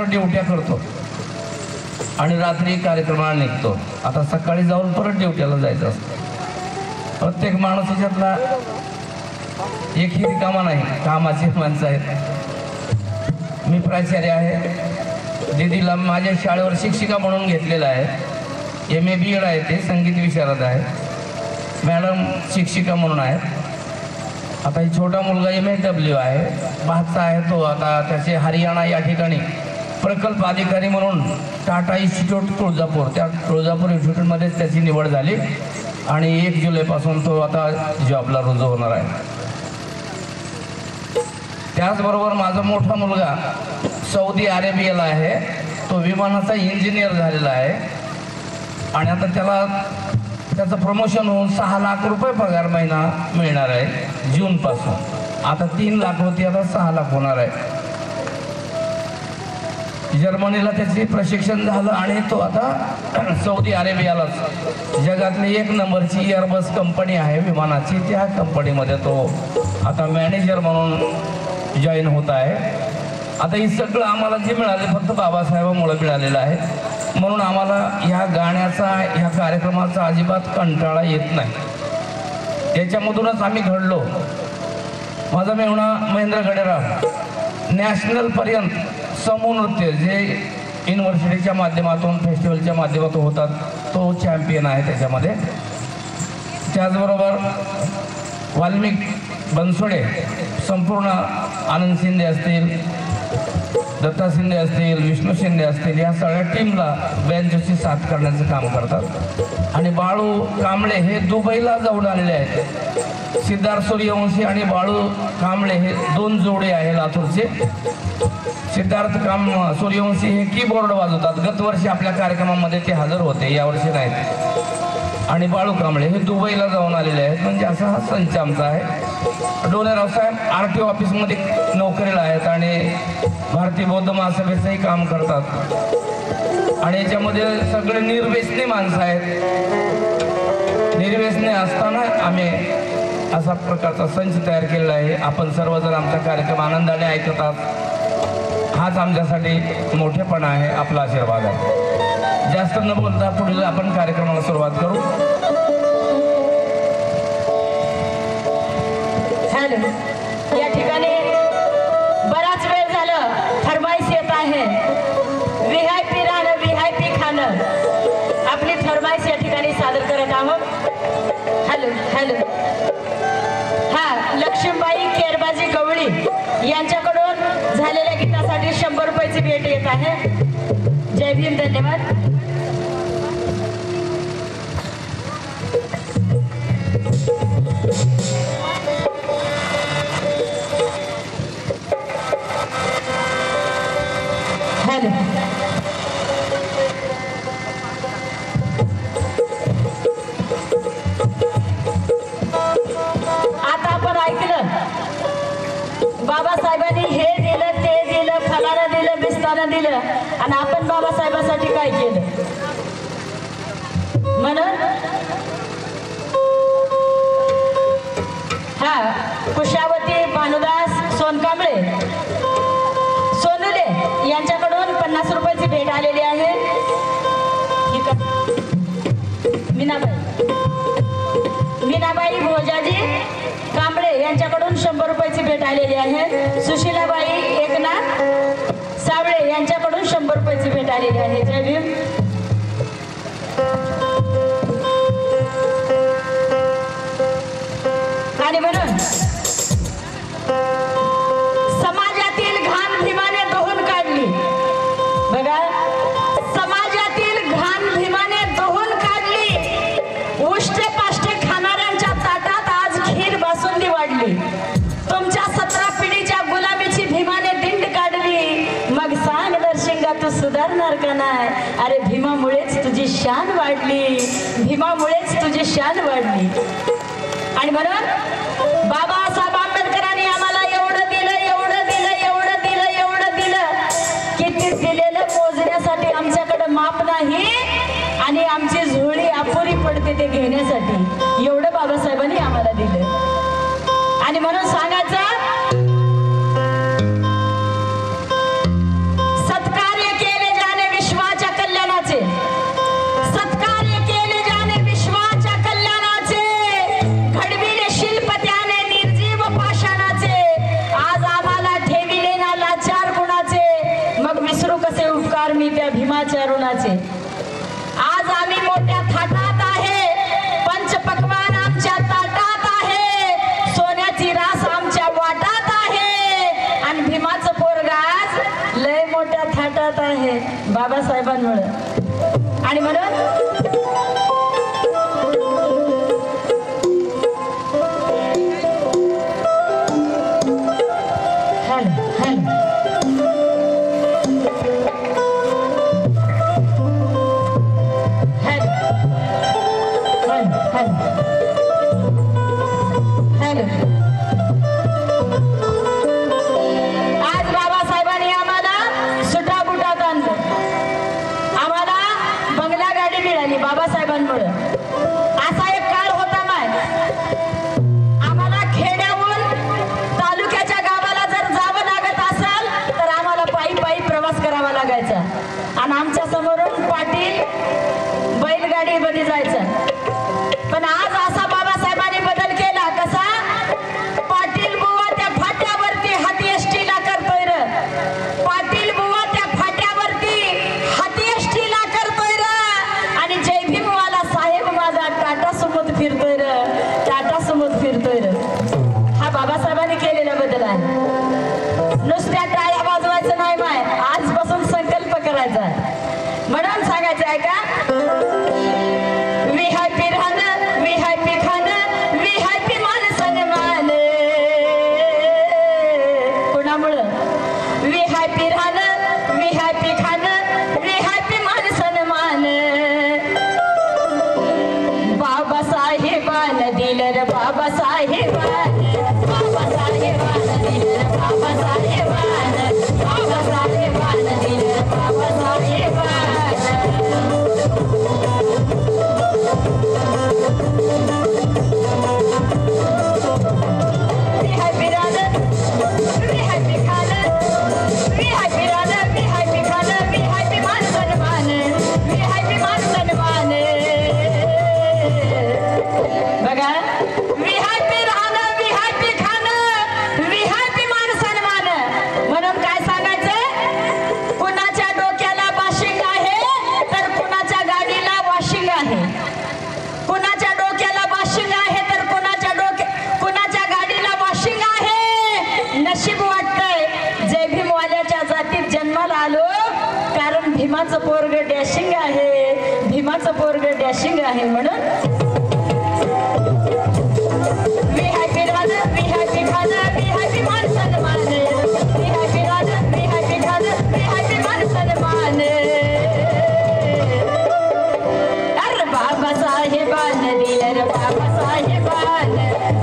ड्युट्या करतो आणि रात्री कार्यक्रमाला निघतो. आता सकाळी जाऊन परत ड्युट्याला जायचं असतं. प्रत्येक माणूस याच्यातला एकही रिकामा नाही, कामाची माणसं आहेत. मी प्राचार्य आहे. दीदीला माझ्या शाळेवर शिक्षिका म्हणून घेतलेलं आहे. MA BEd आहे, ते संगीत विशारद आहे. मॅडम शिक्षिका म्हणून आहेत. आता ही छोटा मुलगा MSW आहे. भाचा आहे तो आता त्याचे हरियाणा या ठिकाणी प्रकल्प अधिकारी म्हणून टाटा इन्स्टिट्यूट तुळजापूर, त्या तुळजापूर इन्स्टिट्यूटमध्येच त्याची निवड झाली आणि 1 जुलैपासून तो आता जॉबला रुजू होणार आहे. त्याचबरोबर माझा मोठा मुलगा सौदी अरेबियाला आहे. तो विमानाचा इंजिनियर झालेला आहे आणि आता त्याचं प्रमोशन होऊन 6 लाख रुपये पगार महिना मिळणार आहे जूनपासून. आता 3 लाख होती, आता 6 लाख होणार आहे. जर्मनीला त्याचे प्रशिक्षण झालं आणि तो आता सौदी अरेबियालाच जगातली 1 नंबरची एअरबस कंपनी आहे विमानाची, त्या कंपनीमध्ये तो आता मॅनेजर म्हणून जॉईन होत आहे. आता हे सगळं आम्हाला जे मिळाले फक्त बाबासाहेबांमुळे मिळालेलं आहे. म्हणून आम्हाला ह्या गाण्याचा, ह्या कार्यक्रमाचा अजिबात कंटाळा येत नाही. त्याच्यामधूनच आम्ही घडलो. माझा मेहुणा महेंद्र गडेराव नॅशनलपर्यंत समूह नृत्य जे युनिव्हर्सिटीच्या माध्यमातून, फेस्टिवलच्या माध्यमातून होतात, तो चॅम्पियन आहे त्याच्यामध्ये. त्याचबरोबर वाल्मिक बनसोडे, संपूर्ण आनंद शिंदे असतील, दत्ता शिंदे असतील, विष्णू शिंदे असतील, या सगळ्या टीमला बँजोची साथ करण्याचं काम करतात. आणि बाळू कांबळे हे दुबईला जाऊन आलेले आहेत. सिद्धार्थ सूर्यवंशी आणि बाळू कांबळे हे 2 जोडे आहे लातूरचे. सिद्धार्थ सूर्यवंशी हे कीबोर्ड वाजवतात. गतवर्षी आपल्या कार्यक्रमामध्ये ते हजर होते, यावर्षी नाहीत. आणि बाळू कांबळे हे दुबईला जाऊन आलेले आहेत. म्हणजे असा हा संच आमचा आहे. डोलेराव साहेब RTO ऑफिसमध्ये नोकरीला आहेत आणि भारतीय बौद्ध महासभेचंही काम करतात. आणि याच्यामध्ये सगळे निर्व्यसनी माणसं आहेत. निर्व्यसनी असताना आम्ही असा प्रकारचा संच तयार केलेला आहे. आपण सर्वजण आमचा कार्यक्रम आनंदाने ऐकतात. हाच आमच्यासाठी मोठेपणा आहे, आपला आशीर्वाद आहे. जास्त न बोलता पुढील आपण कार्यक्रमाला सुरुवात करू. या ठिकाणी बराच वेळ झालं फरमाईश येत आहे. VIP राहणं, VIP खाणं, आपली फरमाईश या ठिकाणी सादर करत आहोत. Hello hello. हा, लक्ष्मीबाई केरबाजी गवळी यांच्याकडून झालेल्या गीतासाठी 100 रुपयाची भेट येत आहे. जय भीम, धन्यवाद. आता आपण ऐकलं बाबासाहेबांनी हे दिलं, ते दिलं, फलानं दिलं, बिस्तानं दिलं आणि आपण बाबासाहेबांसाठी काय केलं. म्हणून हा, कुशावती भानुदास सोनकांबळे सोनुले यांच्याकडून 50 रुपयाची भेट आलेली आहे. मीनाबाई भोजाजी कांबळे यांच्याकडून 100 रुपयाची भेट आलेली आहे. सुशीलाबाई एकनाथ सावळे यांच्याकडून 100 रुपयाची भेट आलेली आहे. जय भीम. आणि म्हणून समाजातील घाण भीमाने धुवून काढली. बघा, समाजातील घाण भीमाने धुवून काढली. उष्टे पाष्टे खाणाऱ्यांच्या ताटात आज खीर बासुंदी वाढली. तुमच्या 17 पिढीच्या गुलामीची भीमाने दिंड काढली. मग सांग नरसिंगा, तू सुधारणार का नाही. अरे भीमामुळेच तुझी शान वाढली, भीमामुळेच तुझी शान वाढली. आणि म्हणून बाबासाहेब आंबेडकरांनी आम्हाला एवढं दिलं, एवढं दिलं, एवढं दिलं, एवढं दिलं की ते दिलेलं मोजण्यासाठी आमच्याकडे माप नाही आणि आमची झोळी अपुरी पडते ते घेण्यासाठी. एवढं बाबासाहेबांनी आम्हाला दिलं. आणि म्हणून सांगायचं, सत्कार्य उपकार मी त्या भीमाच्या ऋणाचे. आज आम्ही मोठ्या थाटात आहे, पंचपक्वान आमच्या ताटात आहे, सोन्याची रास आमच्या वाटात आहे आणि भीमाचं पोरग आज लय मोठ्या थाटात आहे बाबासाहेबांमुळे. आणि म्हणून आज बाबासाहेबांनी आम्हाला सुटाबुटात आणलं, आम्हाला बंगला गाडी मिळाली बाबासाहेबांमुळे. असा एक काळ होता माय, आम्हाला खेड्याहून तालुक्याच्या गावाला जर जावं लागत असेल तर आम्हाला पायी पायी प्रवास करावा लागायचा आणि आमच्या समोरून पाटील बैलगाडीमध्ये जायचं. पण आज असा बाबासाहेबांनी बदल केला. कसा? पाटील बुवा त्या फाट्यावरती हाती एसटीला करतोय र, पाटील बुवा त्या फाट्यावरती हाती एसटीला करतोय र, आणि जय भीमवाला साहेब माझा टाटा सुमोत फिरतोय र, टाटा सुमोत फिरतोय र. हा बाबासाहेबांनी केलेला बदल आहे. नुसत्या टाळ्या वाजवायचं नाही माय, आजपासून संकल्प करायचा आहे. म्हणून सांगायचं आहे का, व्हीआयपी राहणं, व्हीआयपी खाणं, व्हीआयपी मान सन्मान. कोणामुळं? व्हीआयपी राहणं, व्हीआयपी खाणं, व्हीआयपी मान सन्मान. बाबासाहेबान दिलं रे बाबासाहेबान, बाबासाहेबान दिलं रे बाबासाहेबान, बाबासाहेबान दिलं रे बाबासाहेबान. भीमाचं पोरग डॅशिंग आहे, भीमाचं पोरग डॅशिंग आहे. म्हणून व्हीआयपी राहणं, व्हीआयपी खाणं, व्हीआयपी मान सन्मान. व्हीआयपी राहणं, व्हीआयपी खाणं, व्हीआयपी मान सन्मान. अरे बाबासाहेबान दिलं रे बाबासाहेबान,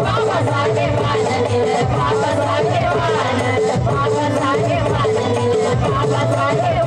बाबासाहेबान दिलं रे बाबासाहेबान, बाबासाहेबान दिलं रे बाबासाहेबान.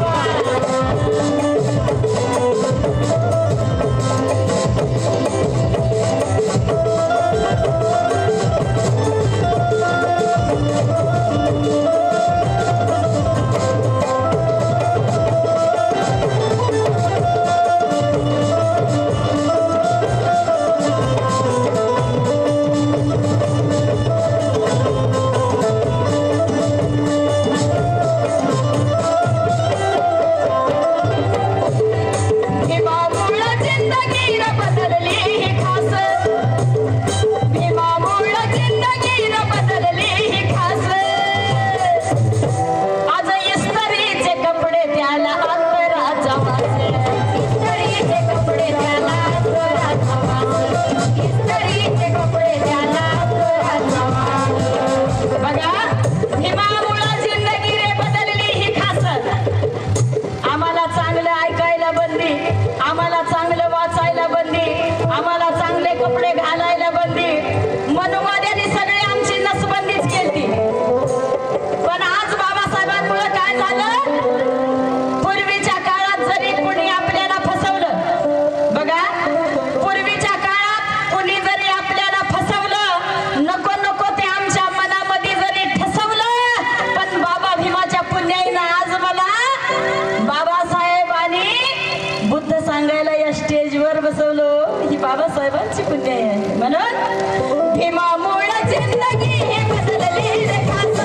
बाबासाहेबांची पुण्य आहे म्हणून भीमामुळे जिंदगी हे बदलली रे खास,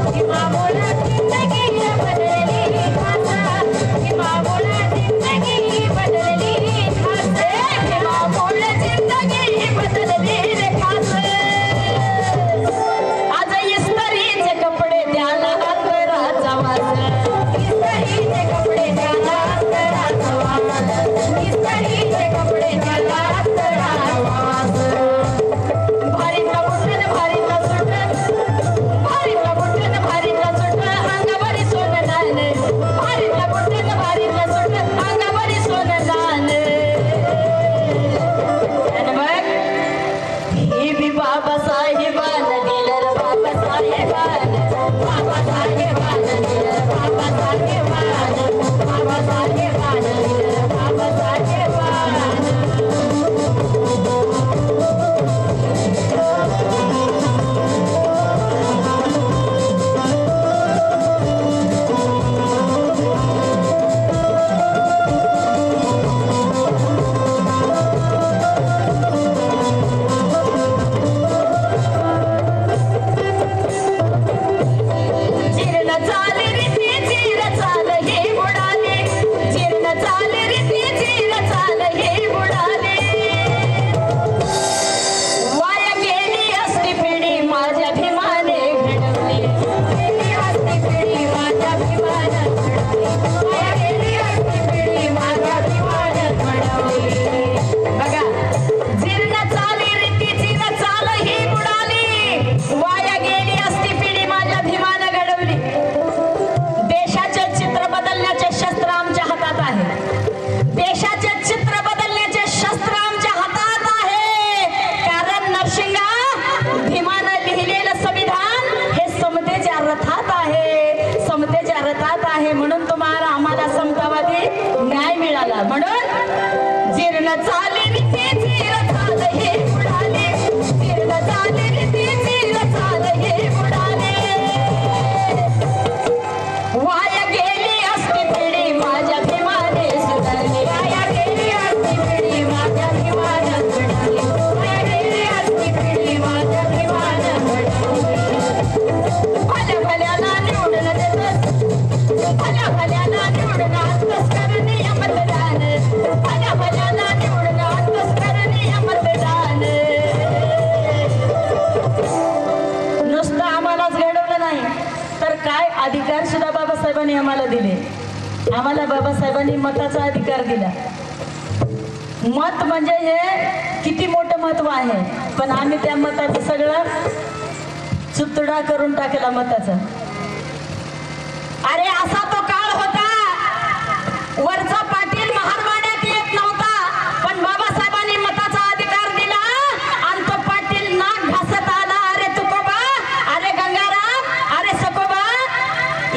भीमामुळे जिंदगी हे बदलली रे खास. म्हणून तुम्हाला आम्हाला समतावादी न्याय मिळाला. म्हणून जीर्ण चाले रीती जीर्ण चाल हे उडाले, जीर्ण चाले रीती जीर्ण चाल हे उडाले. वाया गेली असती पिढी माझ्या भीमाने सुधारली, वाया गेली असती पिढी माझ्या भीमाने सुधारली, वाया गेली असती पिढी माझ्या भीमाने सुधारली. भल्या भल्याला निवडून देतोस, भल्या भल्याला निवडून आणतोस करणे मतदान, भल्या भल्याला निवडून आणतोस करणे मतदान. नुसतं आम्हालाच घडवलं नाही तर काय अधिकार सुद्धा बाबासाहेबांनी आम्हाला दिले. आम्हाला बाबासाहेबांनी मताचा अधिकार दिला. मत म्हणजे हे किती मोठं महत्व आहे, पण आम्ही त्या मताचं सगळं चुतडा करून टाकला मताचा. अरे असा तो काळ होता, वरचा पाटील महारवाड्यात येत नव्हता, पण बाबासाहेबांनी मताचा अधिकार दिला आणि तो पाटील नाक घासत आला. अरे तुकोबा, अरे गंगाराम, अरे सकोबा,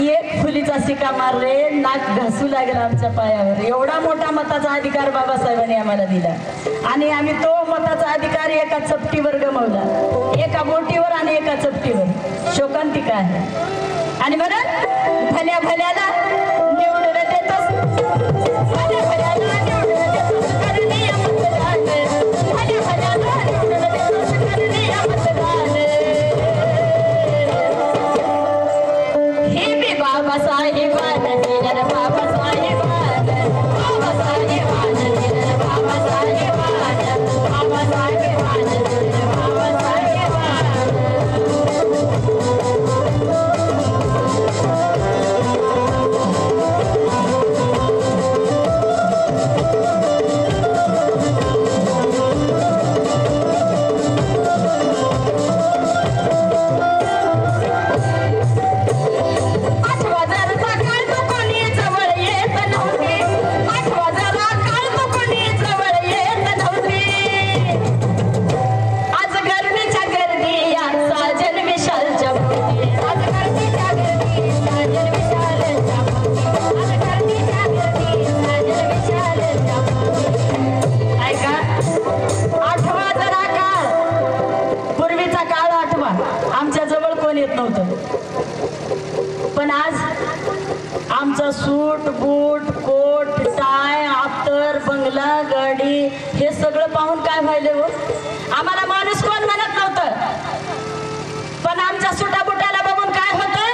एक फुलीचा शिका मार रे, नाक घासू लागला आमच्या पायावर. एवढा मोठा मताचा अधिकार बाबासाहेबांनी आम्हाला दिला आणि आम्ही तो मताचा अधिकार एका चपटीवर गमावला, एका बोटीवर आणि एका चपटीवर. शोकांतिका आहे. आणि म्हणून भल्या भल्याला निवडून देतोस, भल्या भल्याला निवडून देतोस करणे मतदान, भल्या भल्याला निवडून देतोस करणे मतदान. हे बी बाबासाहेबांनी दिलं, बाबासाहेबांनी, बाबासाहेबांनी दिलं, बाबासाहेबांनी, बाबासाहेबांनी दिलं, बाबासाहेबांनी. पण आज आमचा सूट बूट कोट टाय अत्तर बंगला गाडी हे सगळं पाहून काय व्हायले हो. आम्हाला माणूस कोण म्हणत नव्हतं, पण आमच्या सुटाबुटाला बघून काय होतं,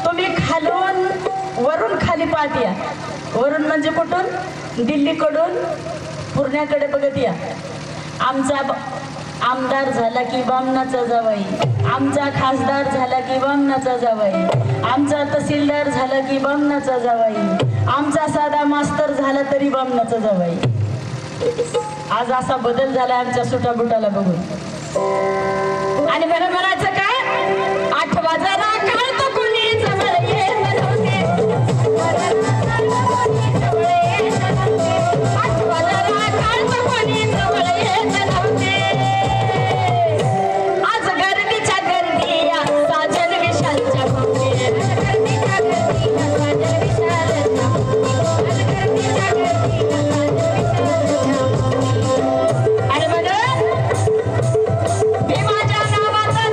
तुम्ही खालून वरून खाली पाहत या. वरून म्हणजे कुठून, दिल्लीकडून पुण्याकडे बघत या. आमचा आमदार झाला की बामणाचा जावाई, आमचा खासदार झाला की बामणाचा जावाई, आमचा तहसीलदार झाला की बामणाचा जावाई, आमचा साधा मास्तर झाला तरी बामणाचा जावाई. आज असा बदल झाला आमच्या सुटाबुटाला बघून. आणि बरं म्हणायचं काय, आठवा जरा काळ तो कोणी जवळ येत नव्हते, आठवा जरा काळ तो कोणी जवळ येत नव्हते. आणि म्हणून भीमाच्या नावाचा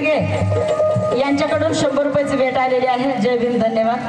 ढगे यांच्याकडून 100 रुपयाची भेट आलेली आहे. जय भीम, धन्यवाद.